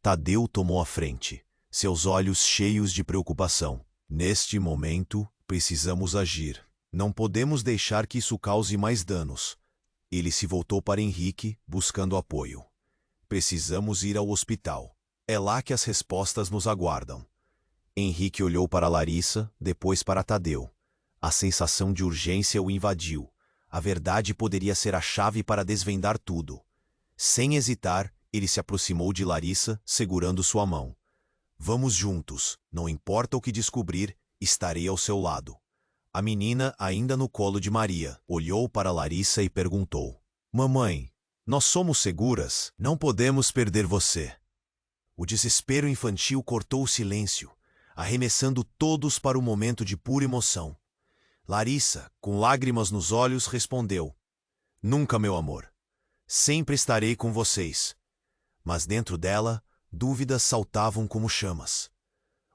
Tadeu tomou a frente, seus olhos cheios de preocupação. Neste momento, precisamos agir. Não podemos deixar que isso cause mais danos. Ele se voltou para Henrique, buscando apoio. Precisamos ir ao hospital. É lá que as respostas nos aguardam. Henrique olhou para Larissa, depois para Tadeu. A sensação de urgência o invadiu. A verdade poderia ser a chave para desvendar tudo. Sem hesitar, ele se aproximou de Larissa, segurando sua mão. Vamos juntos. Não importa o que descobrir, estarei ao seu lado. A menina, ainda no colo de Maria, olhou para Larissa e perguntou. Mamãe, nós somos seguras? Não podemos perder você. O desespero infantil cortou o silêncio, arremessando todos para um momento de pura emoção. Larissa, com lágrimas nos olhos, respondeu. Nunca, meu amor. Sempre estarei com vocês. Mas dentro dela, dúvidas saltavam como chamas.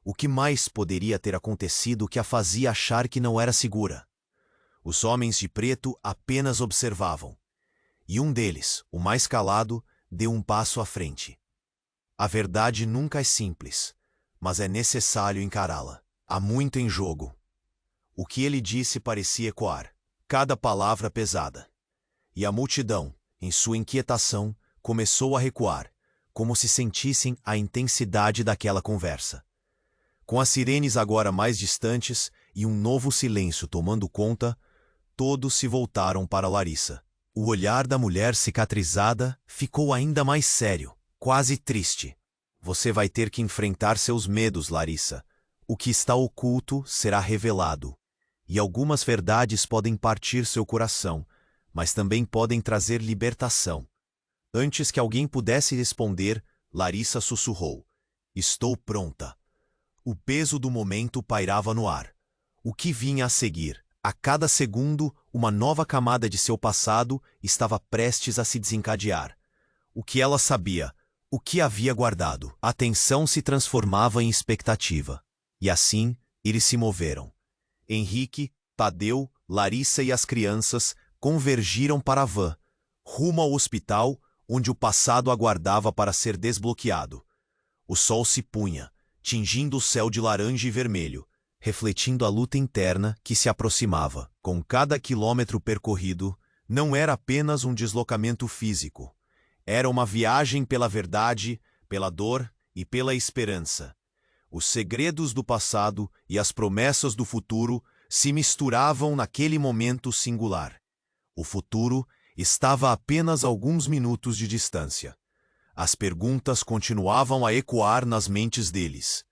O que mais poderia ter acontecido que a fazia achar que não era segura? Os homens de preto apenas observavam. E um deles, o mais calado, deu um passo à frente. A verdade nunca é simples, mas é necessário encará-la. Há muito em jogo. O que ele disse parecia ecoar, cada palavra pesada. E a multidão, Em sua inquietação, começou a recuar, como se sentissem a intensidade daquela conversa. Com as sirenes agora mais distantes e um novo silêncio tomando conta, todos se voltaram para Larissa. O olhar da mulher cicatrizada ficou ainda mais sério, quase triste. Você vai ter que enfrentar seus medos, Larissa. O que está oculto será revelado. E algumas verdades podem partir seu coração, mas também podem trazer libertação. Antes que alguém pudesse responder, Larissa sussurrou: "Estou pronta." O peso do momento pairava no ar. O que vinha a seguir? A cada segundo, uma nova camada de seu passado estava prestes a se desencadear. O que ela sabia? O que havia guardado? A tensão se transformava em expectativa. E assim, eles se moveram. Henrique, Tadeu, Larissa e as crianças convergiram para a van, rumo ao hospital, onde o passado aguardava para ser desbloqueado. O sol se punha, tingindo o céu de laranja e vermelho, refletindo a luta interna que se aproximava. Com cada quilômetro percorrido, não era apenas um deslocamento físico. Era uma viagem pela verdade, pela dor e pela esperança. Os segredos do passado e as promessas do futuro se misturavam naquele momento singular. O futuro estava a apenas alguns minutos de distância. As perguntas continuavam a ecoar nas mentes deles.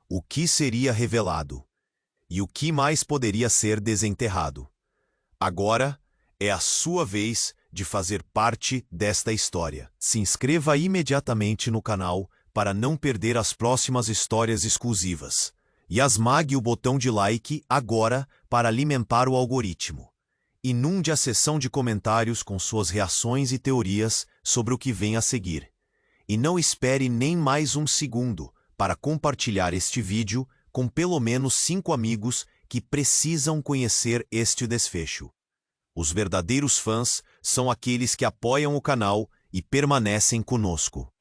O que seria revelado? E o que mais poderia ser desenterrado? Agora é a sua vez de fazer parte desta história. Se inscreva imediatamente no canal para não perder as próximas histórias exclusivas. E esmague o botão de like agora para alimentar o algoritmo. Inunde a seção de comentários com suas reações e teorias sobre o que vem a seguir. E não espere nem mais um segundo para compartilhar este vídeo com pelo menos 5 amigos que precisam conhecer este desfecho. Os verdadeiros fãs são aqueles que apoiam o canal e permanecem conosco.